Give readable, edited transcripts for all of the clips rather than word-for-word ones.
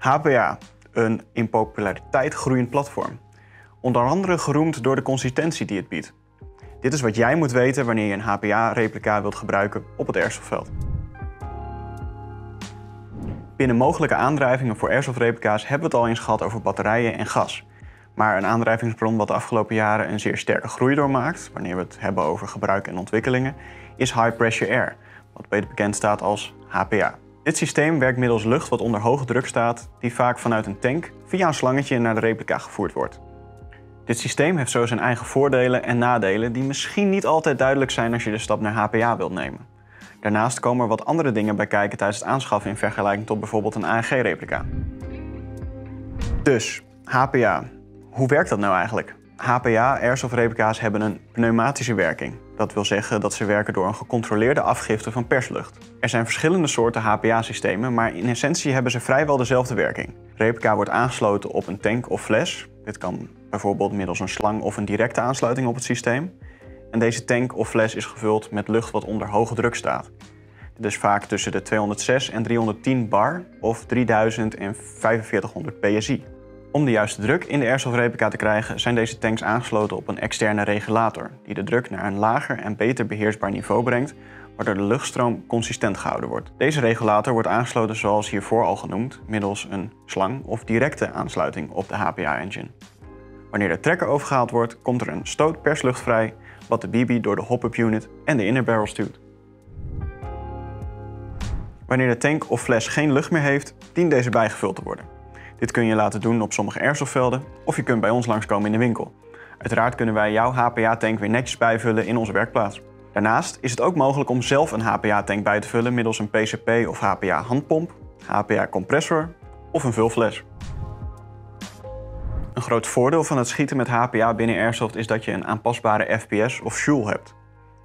HPA, een in populariteit groeiend platform. Onder andere geroemd door de consistentie die het biedt. Dit is wat jij moet weten wanneer je een HPA-replica wilt gebruiken op het airsoft-veld. Binnen mogelijke aandrijvingen voor airsoft-replica's hebben we het al eens gehad over batterijen en gas. Maar een aandrijvingsbron wat de afgelopen jaren een zeer sterke groei doormaakt, wanneer we het hebben over gebruik en ontwikkelingen, is High Pressure Air, wat beter bekend staat als HPA. Dit systeem werkt middels lucht wat onder hoge druk staat, die vaak vanuit een tank via een slangetje naar de replica gevoerd wordt. Dit systeem heeft zo zijn eigen voordelen en nadelen die misschien niet altijd duidelijk zijn als je de stap naar HPA wilt nemen. Daarnaast komen er wat andere dingen bij kijken tijdens het aanschaffen in vergelijking tot bijvoorbeeld een ANG-replica. Dus, HPA. Hoe werkt dat nou eigenlijk? HPA airsoft-replica's hebben een pneumatische werking. Dat wil zeggen dat ze werken door een gecontroleerde afgifte van perslucht. Er zijn verschillende soorten HPA-systemen, maar in essentie hebben ze vrijwel dezelfde werking. Replica wordt aangesloten op een tank of fles. Dit kan bijvoorbeeld middels een slang of een directe aansluiting op het systeem. En deze tank of fles is gevuld met lucht wat onder hoge druk staat. Dit is vaak tussen de 206 en 310 bar of 3000 en 4500 psi. Om de juiste druk in de airsoft-replica te krijgen zijn deze tanks aangesloten op een externe regulator, die de druk naar een lager en beter beheersbaar niveau brengt, waardoor de luchtstroom consistent gehouden wordt. Deze regulator wordt aangesloten zoals hiervoor al genoemd, middels een slang of directe aansluiting op de HPA-engine. Wanneer de trekker overgehaald wordt, komt er een stoot perslucht vrij, wat de BB door de hop-up unit en de inner barrel stuurt. Wanneer de tank of fles geen lucht meer heeft, dient deze bijgevuld te worden. Dit kun je laten doen op sommige airsoftvelden of je kunt bij ons langskomen in de winkel. Uiteraard kunnen wij jouw HPA-tank weer netjes bijvullen in onze werkplaats. Daarnaast is het ook mogelijk om zelf een HPA-tank bij te vullen middels een PCP of HPA-handpomp, HPA-compressor of een vulfles. Een groot voordeel van het schieten met HPA binnen airsoft is dat je een aanpasbare FPS of joule hebt.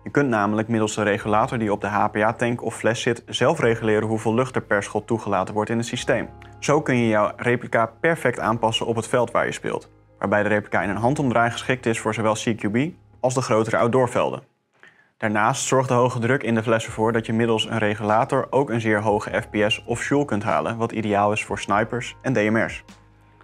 Je kunt namelijk middels de regulator die op de HPA-tank of fles zit zelf reguleren hoeveel lucht er per schot toegelaten wordt in het systeem. Zo kun je jouw replica perfect aanpassen op het veld waar je speelt, waarbij de replica in een handomdraai geschikt is voor zowel CQB als de grotere outdoorvelden. Daarnaast zorgt de hoge druk in de fles ervoor dat je middels een regulator ook een zeer hoge FPS of joule kunt halen, wat ideaal is voor snipers en DMR's.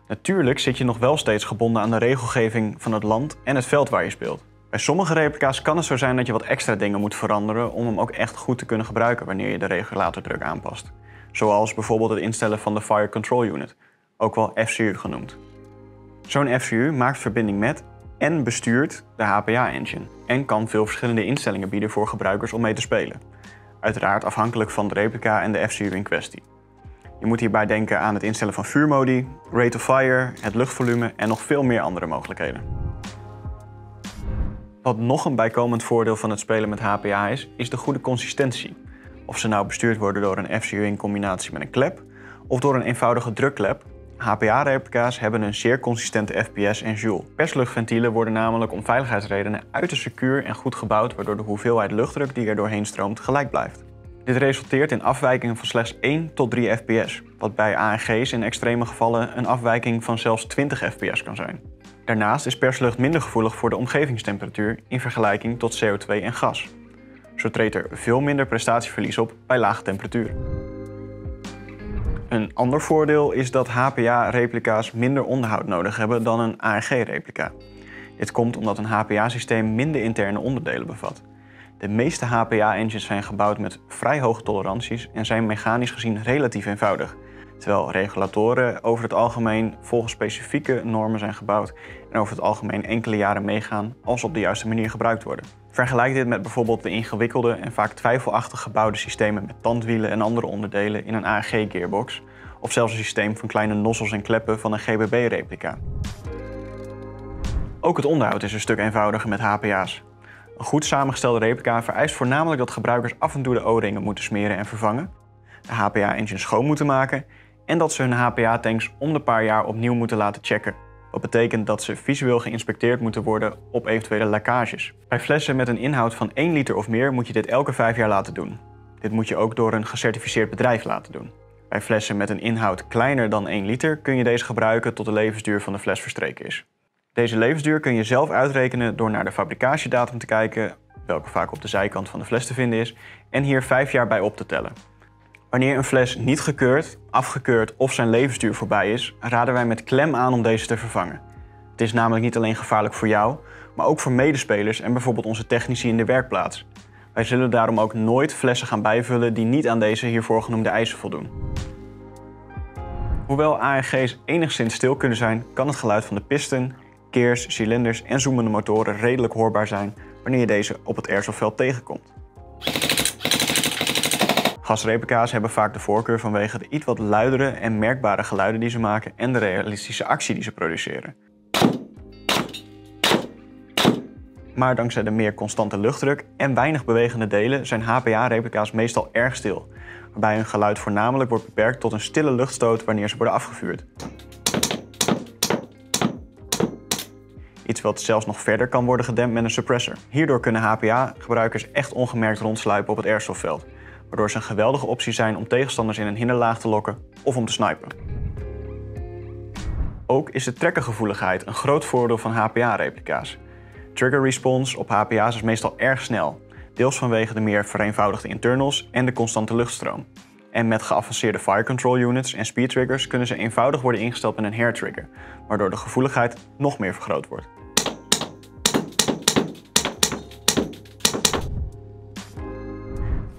Natuurlijk zit je nog wel steeds gebonden aan de regelgeving van het land en het veld waar je speelt. Bij sommige replica's kan het zo zijn dat je wat extra dingen moet veranderen om hem ook echt goed te kunnen gebruiken wanneer je de regulatordruk aanpast. Zoals bijvoorbeeld het instellen van de Fire Control Unit, ook wel FCU genoemd. Zo'n FCU maakt verbinding met en bestuurt de HPA-engine en kan veel verschillende instellingen bieden voor gebruikers om mee te spelen. Uiteraard afhankelijk van de replica en de FCU in kwestie. Je moet hierbij denken aan het instellen van vuurmodi, rate of fire, het luchtvolume en nog veel meer andere mogelijkheden. Wat nog een bijkomend voordeel van het spelen met HPA is de goede consistentie. Of ze nou bestuurd worden door een FCU in combinatie met een klep of door een eenvoudige drukklep. HPA-replica's hebben een zeer consistente FPS en joule. Persluchtventielen worden namelijk om veiligheidsredenen uiterst secuur en goed gebouwd, waardoor de hoeveelheid luchtdruk die er doorheen stroomt gelijk blijft. Dit resulteert in afwijkingen van slechts 1 tot 3 fps, wat bij ANG's in extreme gevallen een afwijking van zelfs 20 fps kan zijn. Daarnaast is perslucht minder gevoelig voor de omgevingstemperatuur in vergelijking tot CO2 en gas. Zo treedt er veel minder prestatieverlies op bij lage temperaturen. Een ander voordeel is dat HPA-replica's minder onderhoud nodig hebben dan een ANG-replica. Dit komt omdat een HPA-systeem minder interne onderdelen bevat. De meeste HPA-engines zijn gebouwd met vrij hoge toleranties en zijn mechanisch gezien relatief eenvoudig, terwijl regulatoren over het algemeen volgens specifieke normen zijn gebouwd en over het algemeen enkele jaren meegaan als ze op de juiste manier gebruikt worden. Vergelijk dit met bijvoorbeeld de ingewikkelde en vaak twijfelachtig gebouwde systemen met tandwielen en andere onderdelen in een ANG-gearbox, of zelfs een systeem van kleine nozzels en kleppen van een GBB-replica. Ook het onderhoud is een stuk eenvoudiger met HPA's. Een goed samengestelde replica vereist voornamelijk dat gebruikers af en toe de O-ringen moeten smeren en vervangen, de HPA-engine schoon moeten maken en dat ze hun HPA-tanks om de paar jaar opnieuw moeten laten checken. Wat betekent dat ze visueel geïnspecteerd moeten worden op eventuele lekkages. Bij flessen met een inhoud van 1 liter of meer moet je dit elke 5 jaar laten doen. Dit moet je ook door een gecertificeerd bedrijf laten doen. Bij flessen met een inhoud kleiner dan 1 liter kun je deze gebruiken tot de levensduur van de fles verstreken is. Deze levensduur kun je zelf uitrekenen door naar de fabricatiedatum te kijken, welke vaak op de zijkant van de fles te vinden is, en hier 5 jaar bij op te tellen. Wanneer een fles niet gekeurd, afgekeurd of zijn levensduur voorbij is, raden wij met klem aan om deze te vervangen. Het is namelijk niet alleen gevaarlijk voor jou, maar ook voor medespelers en bijvoorbeeld onze technici in de werkplaats. Wij zullen daarom ook nooit flessen gaan bijvullen die niet aan deze hiervoor genoemde eisen voldoen. Hoewel AEG's enigszins stil kunnen zijn, kan het geluid van de piston, keers, cilinders en zoemende motoren redelijk hoorbaar zijn wanneer je deze op het airsoftveld tegenkomt. Gasreplica's hebben vaak de voorkeur vanwege de iets wat luidere en merkbare geluiden die ze maken en de realistische actie die ze produceren. Maar dankzij de meer constante luchtdruk en weinig bewegende delen zijn HPA-replica's meestal erg stil, waarbij hun geluid voornamelijk wordt beperkt tot een stille luchtstoot wanneer ze worden afgevuurd. Iets wat zelfs nog verder kan worden gedempt met een suppressor. Hierdoor kunnen HPA-gebruikers echt ongemerkt rondsluipen op het airsoftveld, waardoor ze een geweldige optie zijn om tegenstanders in een hinderlaag te lokken of om te snipen. Ook is de trekkergevoeligheid een groot voordeel van HPA-replica's. Trigger response op HPA's is meestal erg snel, deels vanwege de meer vereenvoudigde internals en de constante luchtstroom. En met geavanceerde fire control units en speed triggers kunnen ze eenvoudig worden ingesteld met een hair trigger, waardoor de gevoeligheid nog meer vergroot wordt.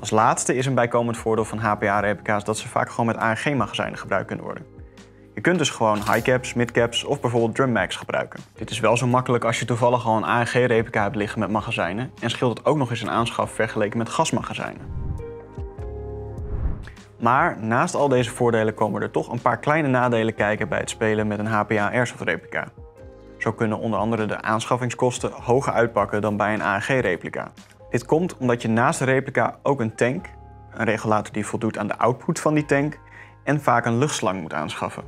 Als laatste is een bijkomend voordeel van HPA-replica's dat ze vaak gewoon met AEG-magazijnen gebruikt kunnen worden. Je kunt dus gewoon high-caps, mid-caps of bijvoorbeeld drum mags gebruiken. Dit is wel zo makkelijk als je toevallig al een AEG-replica hebt liggen met magazijnen en scheelt het ook nog eens een aanschaf vergeleken met gasmagazijnen. Maar naast al deze voordelen komen er toch een paar kleine nadelen kijken bij het spelen met een HPA Airsoft-replica. Zo kunnen onder andere de aanschaffingskosten hoger uitpakken dan bij een AEG-replica. Dit komt omdat je naast de replica ook een tank, een regulator die voldoet aan de output van die tank en vaak een luchtslang moet aanschaffen.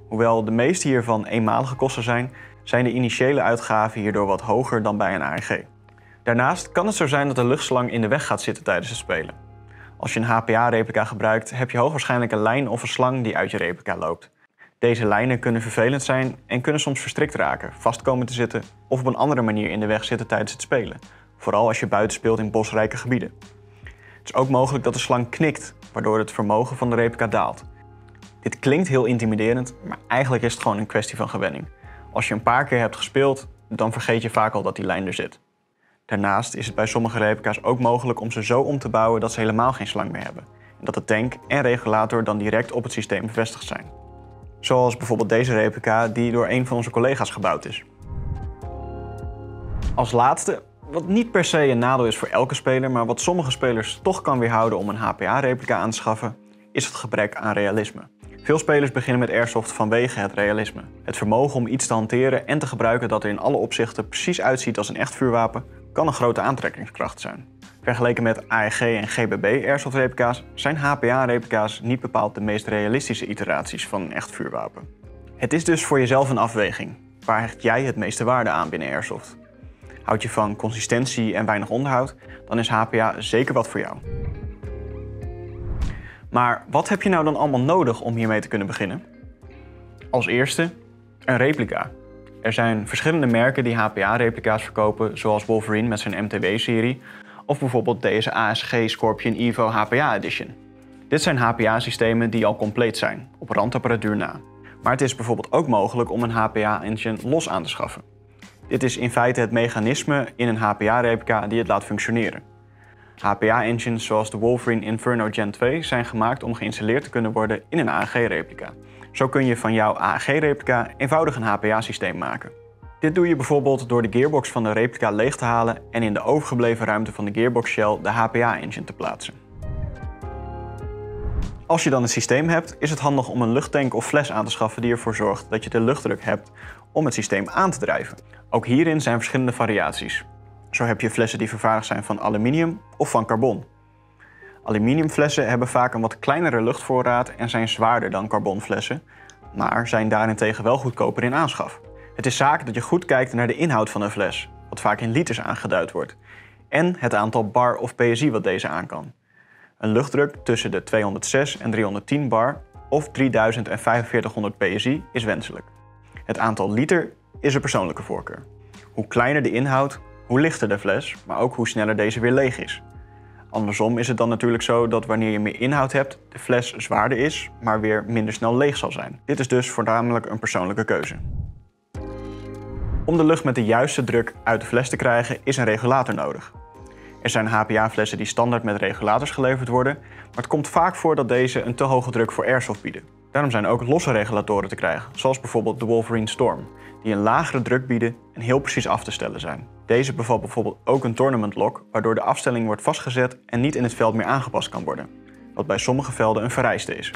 Hoewel de meeste hiervan eenmalige kosten zijn, zijn de initiële uitgaven hierdoor wat hoger dan bij een AEG. Daarnaast kan het zo zijn dat de luchtslang in de weg gaat zitten tijdens het spelen. Als je een HPA-replica gebruikt, heb je hoogwaarschijnlijk een lijn of een slang die uit je replica loopt. Deze lijnen kunnen vervelend zijn en kunnen soms verstrikt raken, vast komen te zitten of op een andere manier in de weg zitten tijdens het spelen. Vooral als je buiten speelt in bosrijke gebieden. Het is ook mogelijk dat de slang knikt, waardoor het vermogen van de replica daalt. Dit klinkt heel intimiderend, maar eigenlijk is het gewoon een kwestie van gewenning. Als je een paar keer hebt gespeeld, dan vergeet je vaak al dat die lijn er zit. Daarnaast is het bij sommige replica's ook mogelijk om ze zo om te bouwen dat ze helemaal geen slang meer hebben. En dat de tank en regulator dan direct op het systeem bevestigd zijn. Zoals bijvoorbeeld deze replica die door een van onze collega's gebouwd is. Als laatste, wat niet per se een nadeel is voor elke speler, maar wat sommige spelers toch kan weerhouden om een HPA-replica aan te schaffen, is het gebrek aan realisme. Veel spelers beginnen met Airsoft vanwege het realisme. Het vermogen om iets te hanteren en te gebruiken dat er in alle opzichten precies uitziet als een echt vuurwapen, kan een grote aantrekkingskracht zijn. Vergeleken met AEG en GBB Airsoft-replica's zijn HPA-replica's niet bepaald de meest realistische iteraties van een echt vuurwapen. Het is dus voor jezelf een afweging. Waar hecht jij het meeste waarde aan binnen Airsoft? Houd je van consistentie en weinig onderhoud, dan is HPA zeker wat voor jou. Maar wat heb je nou dan allemaal nodig om hiermee te kunnen beginnen? Als eerste, een replica. Er zijn verschillende merken die HPA-replica's verkopen, zoals Wolverine met zijn MTW-serie, of bijvoorbeeld deze ASG Scorpion Evo HPA Edition. Dit zijn HPA-systemen die al compleet zijn, op randapparatuur na. Maar het is bijvoorbeeld ook mogelijk om een HPA-engine los aan te schaffen. Dit is in feite het mechanisme in een HPA-replica die het laat functioneren. HPA-engines zoals de Wolverine Inferno Gen 2 zijn gemaakt om geïnstalleerd te kunnen worden in een AEG-replica. Zo kun je van jouw AEG-replica eenvoudig een HPA-systeem maken. Dit doe je bijvoorbeeld door de gearbox van de replica leeg te halen en in de overgebleven ruimte van de gearbox shell de HPA-engine te plaatsen. Als je dan een systeem hebt, is het handig om een luchttank of fles aan te schaffen die ervoor zorgt dat je de luchtdruk hebt om het systeem aan te drijven. Ook hierin zijn verschillende variaties. Zo heb je flessen die vervaardigd zijn van aluminium of van carbon. Aluminiumflessen hebben vaak een wat kleinere luchtvoorraad en zijn zwaarder dan carbonflessen, maar zijn daarentegen wel goedkoper in aanschaf. Het is zaak dat je goed kijkt naar de inhoud van een fles, wat vaak in liters aangeduid wordt, en het aantal bar of PSI wat deze aan kan. Een luchtdruk tussen de 206 en 310 bar of 3000 en 4500 PSI is wenselijk. Het aantal liter is een persoonlijke voorkeur. Hoe kleiner de inhoud, hoe lichter de fles, maar ook hoe sneller deze weer leeg is. Andersom is het dan natuurlijk zo dat wanneer je meer inhoud hebt, de fles zwaarder is, maar weer minder snel leeg zal zijn. Dit is dus voornamelijk een persoonlijke keuze. Om de lucht met de juiste druk uit de fles te krijgen is een regulator nodig. Er zijn HPA-flessen die standaard met regulators geleverd worden, maar het komt vaak voor dat deze een te hoge druk voor airsoft bieden. Daarom zijn ook losse regulatoren te krijgen, zoals bijvoorbeeld de Wolverine Storm, die een lagere druk bieden en heel precies af te stellen zijn. Deze bevat bijvoorbeeld ook een tournament lock, waardoor de afstelling wordt vastgezet en niet in het veld meer aangepast kan worden, wat bij sommige velden een vereiste is.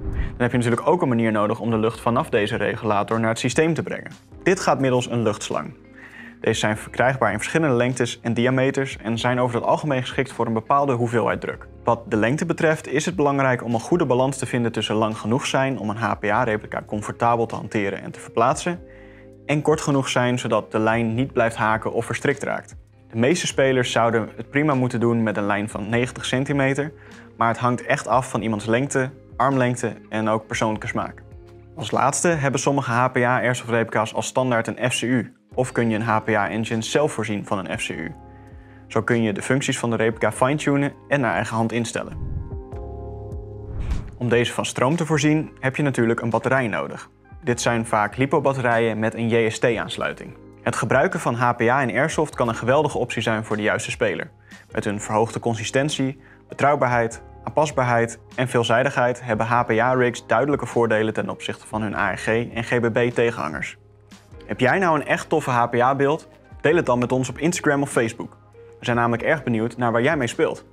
Dan heb je natuurlijk ook een manier nodig om de lucht vanaf deze regulator naar het systeem te brengen. Dit gaat middels een luchtslang. Deze zijn verkrijgbaar in verschillende lengtes en diameters en zijn over het algemeen geschikt voor een bepaalde hoeveelheid druk. Wat de lengte betreft is het belangrijk om een goede balans te vinden tussen lang genoeg zijn om een HPA-replica comfortabel te hanteren en te verplaatsen, en kort genoeg zijn zodat de lijn niet blijft haken of verstrikt raakt. De meeste spelers zouden het prima moeten doen met een lijn van 90 cm, maar het hangt echt af van iemands lengte, armlengte en ook persoonlijke smaak. Als laatste hebben sommige HPA Airsoft replica's als standaard een FCU, of kun je een HPA engine zelf voorzien van een FCU. Zo kun je de functies van de replica fine-tunen en naar eigen hand instellen. Om deze van stroom te voorzien heb je natuurlijk een batterij nodig. Dit zijn vaak LiPo-batterijen met een JST-aansluiting. Het gebruiken van HPA in Airsoft kan een geweldige optie zijn voor de juiste speler. Met hun verhoogde consistentie, betrouwbaarheid, aanpasbaarheid en veelzijdigheid hebben HPA-rigs duidelijke voordelen ten opzichte van hun ARG en GBB-tegenhangers. Heb jij nou een echt toffe HPA-beeld? Deel het dan met ons op Instagram of Facebook. We zijn namelijk erg benieuwd naar waar jij mee speelt.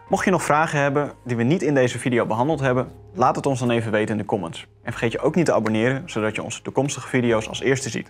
Mocht je nog vragen hebben die we niet in deze video behandeld hebben, laat het ons dan even weten in de comments. En vergeet je ook niet te abonneren, zodat je onze toekomstige video's als eerste ziet.